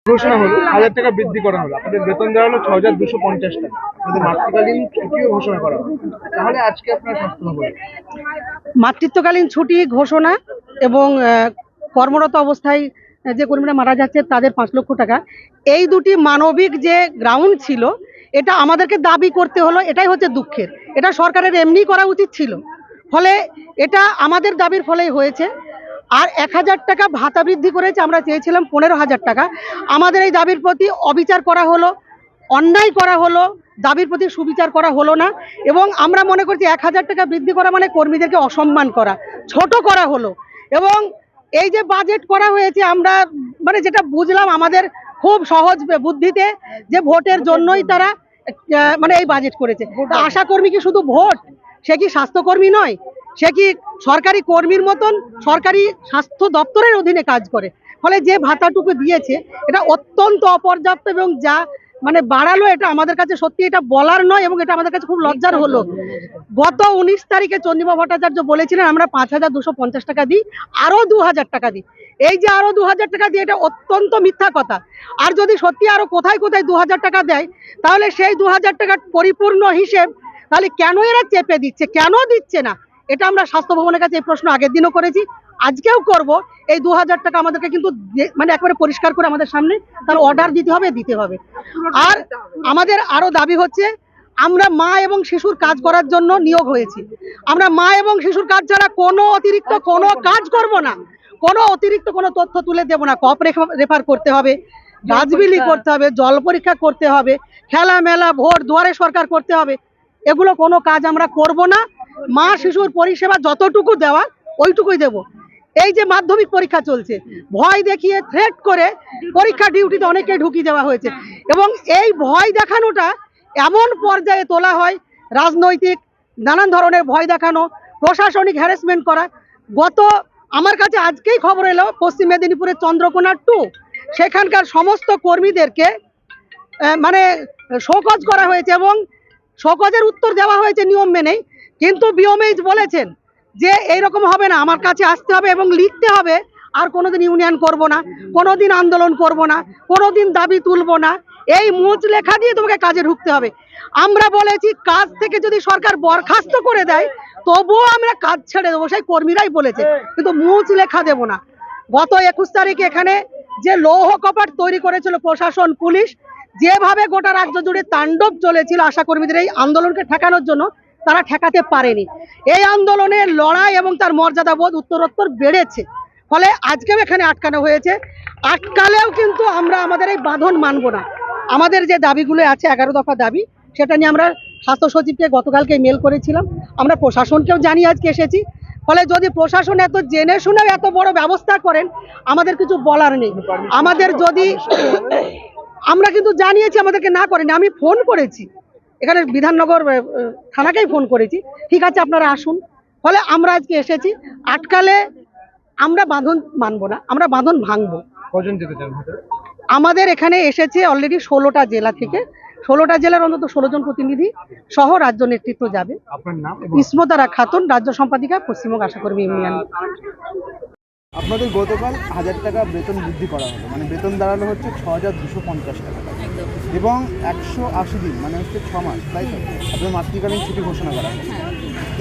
ঘোষণা হলো 1000 টাকা বৃদ্ধি করা হলো, আপনাদের বেতন দেওয়া হলো 6250 টাকা, আপনাদের মাতৃকালীন ছুটিও ঘোষণা করা হলো, তাহলে আজকে আপনার স্বাস্থ্য হবে মাতৃত্বকালীন ছুটি ঘোষণা এবং কর্মরত অবস্থায় যে কর্মীরা মারা যাচ্ছে তাদের 5 লক্ষ টাকা, এই দুটি মানবিক যে গ্রাউন্ড ছিল এটা আমাদেরকে দাবি করতে হলো, এটাই হচ্ছে দুঃখের। এটা সরকারের এমনি করা উচিত ছিল, ফলে এটা আমাদের দাবির ফলেই হয়েছে। আর 1000 টাকা ভাতা বৃদ্ধি করেছে, আমরা চেয়েছিলাম 15,000 টাকা। আমাদের এই দাবির প্রতি অবিচার করা হলো, অন্যায় করা হলো, দাবির প্রতি সুবিচার করা হলো না। এবং আমরা মনে করছি 1000 টাকা বৃদ্ধি করা মানে কর্মীদেরকে অসম্মান করা, ছোট করা হলো। এবং এই যে বাজেট করা হয়েছে, আমরা মানে যেটা বুঝলাম আমাদের খুব সহজ বুদ্ধিতে যে ভোটের জন্যই তারা মানে এই বাজেট করেছে। তা আশা কর্মী কি শুধু ভোট? সে কি স্বাস্থ্যকর্মী নয়? সে কি সরকারি কর্মীর মতন সরকারি স্বাস্থ্য দপ্তরের অধীনে কাজ করে? ফলে যে ভাতাটুকু দিয়েছে এটা অত্যন্ত অপর্যাপ্ত এবং যা মানে বাড়ালো, এটা আমাদের কাছে সত্যি এটা বলার নয় এবং এটা আমাদের কাছে খুব লজ্জার হলো। গত 19 তারিখে চন্দ্রিমা ভট্টাচার্য বলেছিলেন আমরা 5250 টাকা দিই, আরো 2000 টাকা দিই। এই যে আরো 2000 টাকা দিয়ে, এটা অত্যন্ত মিথ্যা কথা। আর যদি সত্যি আরো কোথায় কোথায় 2000 টাকা দেয়, তাহলে সেই 2000 টাকার পরিপূর্ণ হিসেব তাহলে কেন এরা চেপে দিচ্ছে, কেন দিচ্ছে না? এটা আমরা স্বাস্থ্য ভবনের কাছে এই প্রশ্ন আগের দিনও করেছি, আজকেও করব। এই 2000 টাকা আমাদেরকে কিন্তু মানে একেবারে পরিষ্কার করে আমাদের সামনে তার অর্ডার দিতে হবে। আর আমাদের আরো দাবি হচ্ছে, আমরা মা এবং শিশুর কাজ করার জন্য নিয়োগ হয়েছি। আমরা মা এবং শিশুর কাজ ছাড়া কোনো অতিরিক্ত কোনো কাজ করব না, কোনো অতিরিক্ত কোনো তথ্য তুলে দেব না। কপ রেফার করতে হবে, গাছবিলি করতে হবে, জল পরীক্ষা করতে হবে, খেলা মেলা ভোট দুয়ারে সরকার করতে হবে, এগুলো কোনো কাজ আমরা করব না। মা শিশুর পরিষেবা যতটুকু দেওয়া ওইটুকুই দেব। এই যে মাধ্যমিক পরীক্ষা চলছে, ভয় দেখিয়ে থ্রেট করে পরীক্ষা ডিউটিতে অনেকে ঢুকিয়ে দেওয়া হয়েছে এবং এই ভয় দেখানোটা এমন পর্যায়ে তোলা হয়, রাজনৈতিক নানান ধরনের ভয় দেখানো, প্রশাসনিক হ্যারাসমেন্ট করা। গত আমার কাছে আজকেই খবর এলো পশ্চিম মেদিনীপুরের চন্দ্রকোনা 2 সেখানকার সমস্ত কর্মীদেরকে মানে শোকজ করা হয়েছে এবং শোকজের উত্তর দেওয়া হয়েছে নিয়ম মেনেই। কিন্তু বিওমএইচ বলেছেন যে এইরকম হবে না, আমার কাছে আসতে হবে এবং লিখতে হবে আর কোনোদিন ইউনিয়ন করব না, কোনোদিন আন্দোলন করব না, কোনোদিন দাবি তুলব না, এই মুচ লেখা দিয়ে তোমাকে কাজে ঢুকতে হবে। আমরা বলেছি কাজ থেকে যদি সরকার বরখাস্ত করে দেয় তবুও আমরা কাজ ছেড়ে দেবো, সেই কর্মীরাই বলেছে, কিন্তু মুচ লেখা দেব না। গত 21 তারিখে এখানে যে লৌহ কপাট তৈরি করেছিল প্রশাসন পুলিশ, যেভাবে গোটা রাজ্য জুড়ে তাণ্ডব চলেছিল আশা কর্মীদের এই আন্দোলনকে ঠেকানোর জন্য, তারা ঠেকাতে পারেনি। এই আন্দোলনের লড়াই এবং তার মর্যাদা বোধ উত্তরোত্তর বেড়েছে, ফলে আজকেও এখানে আটকানো হয়েছে। আটকালেও কিন্তু আমরা আমাদের এই বাঁধন মানব না। আমাদের যে দাবিগুলো আছে 11 দফা দাবি, সেটা নিয়ে আমরা স্বাস্থ্য সচিবকে গতকালকে মেল করেছিলাম, আমরা প্রশাসনকেও জানিয়ে আজকে এসেছি। ফলে যদি প্রশাসন এত জেনে শুনেও এত বড় ব্যবস্থা করেন, আমাদের কিছু বলার নেই। আমাদের যদি আমরা কিন্তু জানিয়েছি, আমাদেরকে না করেনি। আমি ফোন করেছি এখানে বিধাননগর থানাকেই ফোন করেছি, ঠিক আছে আপনারা আসুন। ফলে আমরা আজকে এসেছি। আটকালে আমরা বাঁধন মানব না, আমরা বাঁধন ভাঙবো। কজন যেতে চান? আমাদের এখানে এসেছে অলরেডি 16টা জেলা থেকে, 16টা জেলার অন্তত 16 জন প্রতিনিধি সহ রাজ্য নেতৃত্ব যাবে। আপনার নাম? ইসমতারা খাতুন, রাজ্য সম্পাদিকা, পশ্চিমবঙ্গ আশা কর্মী ইউনিয়ন। আপনাদের গতকাল 1000 টাকা বেতন বৃদ্ধি করা হলো, মানে বেতন দাঁড়ালো হচ্ছে 6250 টাকা এবং 180 দিন মানে হচ্ছে 6 মাস, তাই তো আপনার মাতৃকালীন ছুটি ঘোষণা করা হলো।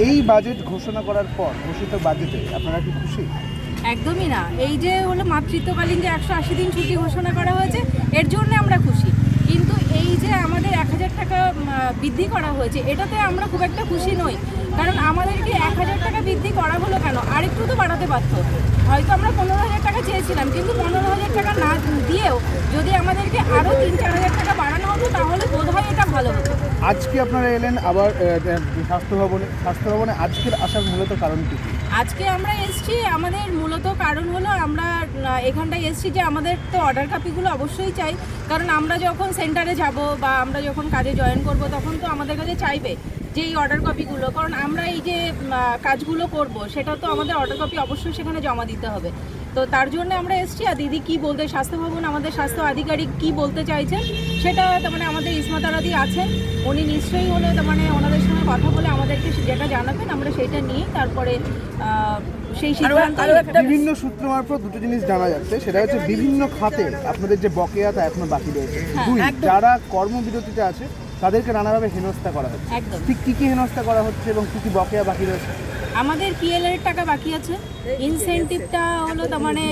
এই বাজেট ঘোষণা করার পর ঘোষিত বাজেটে আপনারা কি খুশি? একদমই না। এই যে হলো মাতৃত্বকালীন যে 180 দিন ছুটি ঘোষণা করা হয়েছে, এর জন্য আমরা খুশি। কিন্তু এই যে আমাদের 1000 টাকা বৃদ্ধি করা হয়েছে, এটাতে আমরা খুব একটা খুশি নই। কারণ আমাদেরকে 1000 টাকা বৃদ্ধি করা হলো কেন? আরেকটু তো বাড়াতে পারত। হয়তো আমরা 15,000 টাকা চেয়েছিলাম, কিন্তু 15,000 টাকা না দিয়েও যদি আমাদেরকে আরও 3-4,000 টাকা বাড়ানো হতো তাহলে বোধহয় এটা ভালো হতো। আজকে আপনারা এলেন আবার স্বাস্থ্য ভবনে আজকের আসার মূলত কারণ কি? আজকে আমরা এসেছি, আমাদের মূলত কারণ হলো আমরা এখানটায় এসেছি যে আমাদের তো অর্ডার কপিগুলো অবশ্যই চাই। কারণ আমরা যখন সেন্টারে যাব বা আমরা যখন কাজে জয়েন করব তখন তো আমাদের কাছে চাইবে যে এই অর্ডার কপিগুলো, কারণ আমরা এই যে কাজগুলো করব সেটা তো আমাদের অর্ডার কপি অবশ্যই সেখানে জমা দিতে হবে। তো তার জন্য আমরা এসেছি। আর দিদি কি বলতে, স্বাস্থ্য ভবন আমাদের স্বাস্থ্য আধিকারিক কি বলতে চাইছেন সেটা তার মানে আমাদের ইসমাতারাদি আছেন, উনি নিশ্চয়ই হলে তার মানে ওনাদের সঙ্গে কথা বলে আমাদেরকে যেটা জানাবেন আমরা সেইটা নিয়ে তারপরে সেই সিদ্ধান্ত। বিভিন্ন সূত্র মারফত দুটো জিনিস জানা যাচ্ছে, সেটা হচ্ছে বিভিন্ন খাতে আপনাদের যে বকেয়া তা এখনো বাকি রয়েছে। দুই, যারা কর্মবিরতিতে আছে তাদেরকে নানাভাবে হেনস্থা করা হচ্ছে। একদম ঠিক কী কী হেনস্থা করা হচ্ছে এবং কী কী বকেয়া বাকি রয়েছে? আমাদের পিএল এর টাকা বাকি আছে, ইনসেনটিভটা হলো তার মানে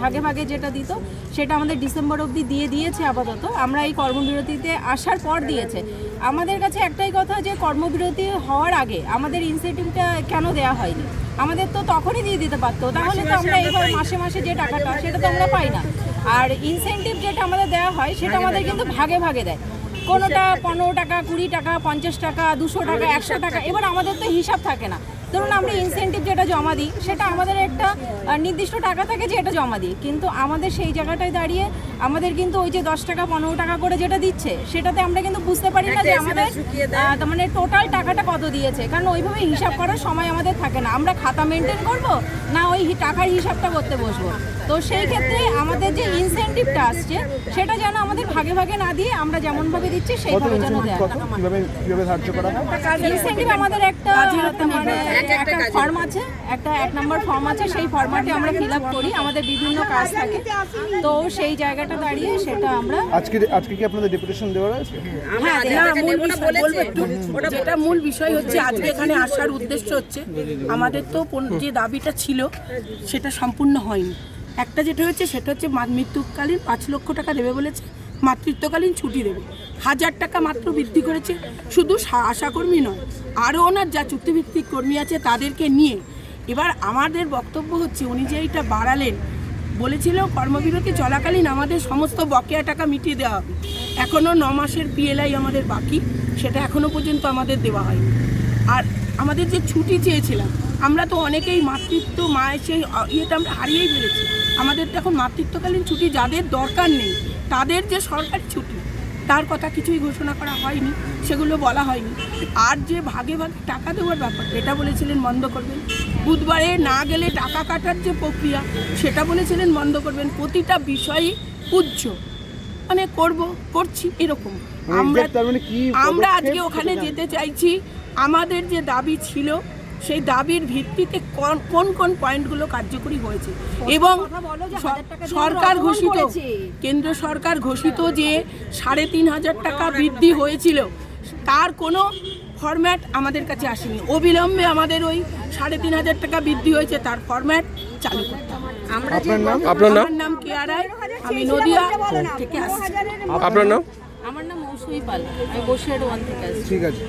ভাগে ভাগে যেটা দিত সেটা আমাদের ডিসেম্বর অবধি দিয়ে দিয়েছে আপাতত। আমরা এই কর্মবিরতিতে আসার পর দিয়েছে। আমাদের কাছে একটাই কথা যে কর্মবিরতি হওয়ার আগে আমাদের ইনসেনটিভটা কেন দেওয়া হয়নি, আমাদের তো তখনই দিয়ে দিতে পারতো, তাহলে তো আমরা এইবার মাসে মাসে যে টাকাটা সেটা তো আমরা পাই না। আর ইনসেনটিভ যেটা আমাদের দেওয়া হয় সেটা আমাদের কিন্তু ভাগে ভাগে দেয়, কোনোটা 15 টাকা, 20 টাকা, 50 টাকা, 200 টাকা, 100 টাকা। এবার আমাদের তো হিসাব থাকে না, ধরুন আমরা ইনসেনটিভ যেটা জমা দিই সেটা আমাদের একটা নির্দিষ্ট টাকা থাকে যে এটা জমা দিই, কিন্তু আমাদের সেই জায়গাটায় দাঁড়িয়ে আমাদের কিন্তু ওই যে 10 টাকা 15 টাকা করে যেটা দিচ্ছে সেটাতে আমরা কিন্তু বুঝতে পারি না যে আমাদের তার মানে টোটাল টাকাটা কত দিয়েছে, কারণ ওইভাবে হিসাব করার সময় আমাদের থাকে না। আমরা খাতা মেনটেন করব না ওই টাকার হিসাবটা করতে বসবো। তো সেই ক্ষেত্রে আমাদের যে ইনসেনটিভটা আসছে সেটা যেন আমাদের ভাগে ভাগে না দিয়ে আমরা যেমনভাবে দিচ্ছি সেইভাবে যেন দেয়। কিভাবে ধার্য করা হয়? ইনসেনটিভ আমাদের একটা মানে একটা ফর্ম আছে, একটা 1 নম্বর ফর্ম আছে, সেই ফর্মাটে আমরা ফিল আপ করি, আমাদের বিভিন্ন কাজ থাকে, তো সেই জায়গাটা দাঁড়িয়ে সেটা আমরা আজকে কি আপনাদের ডেপুটেশন দেওয়া রয়েছে? যেটা মূল বিষয় হচ্ছে আজকে এখানে আসার উদ্দেশ্য হচ্ছে আমাদের তো যে দাবিটা ছিল সেটা সম্পূর্ণ হয়নি। একটা যেটা হচ্ছে সেটা হচ্ছে মৃত্যুকালীন 5 লক্ষ টাকা দেবে বলেছে, মাতৃত্বকালীন ছুটি দেবে, 1000 টাকা মাত্র বৃদ্ধি করেছে। শুধু আশাকর্মী নয়, আরও ওনার যা চুক্তিভিত্তিক কর্মী আছে তাদেরকে নিয়ে। এবার আমাদের বক্তব্য হচ্ছে উনি যে এইটা বাড়ালেন, বলেছিল কর্মবিরতি চলাকালীন আমাদের সমস্ত বকেয়া টাকা মিটিয়ে দেওয়া হবে। এখনও 9 মাসের পিএলআই আমাদের বাকি, সেটা এখনও পর্যন্ত আমাদের দেওয়া হয়নি। আর আমাদের যে ছুটি চেয়েছিলাম, আমরা তো অনেকেই মাতৃত্ব মায়ের সেই ইয়েটা আমরা হারিয়েই ফেলেছি। আমাদের তো এখন মাতৃত্বকালীন ছুটি যাদের দরকার নেই তাদের যে সরকারি ছুটি তার কথা কিছুই ঘোষণা করা হয়নি, সেগুলো বলা হয়নি। আর যে ভাগে ভাগে টাকা দেওয়ার ব্যাপার এটা বলেছিলেন বন্ধ করবেন, বুধবারে না গেলে টাকা কাটার যে প্রক্রিয়া সেটা বলেছিলেন বন্ধ করবেন। প্রতিটা বিষয়ই উচ্চ মানে করছি এরকম। আমরা আজকে ওখানে যেতে চাইছি, আমাদের যে দাবি ছিল সেই দাবির ভিত্তিতে কোন কোন পয়েন্টগুলো কার্যকরী হয়েছে এবং সরকার ঘোষিত কেন্দ্র সরকার ঘোষিত যে 3500 টাকা বৃদ্ধি হয়েছিল তার কোনো ফরম্যাট আমাদের কাছে আসেনি। অবিলম্বে আমাদের ওই 3500 টাকা বৃদ্ধি হয়েছে তার ফরম্যাট চালু করতে হবে। আপনার নাম কেয়া রায়, আমি নদিয়া থেকে আসছি। আপনার নাম? আমার নাম মৌসুমী পাল, আমি বসিরহাট 1 থেকে আসছি। ঠিক আছে।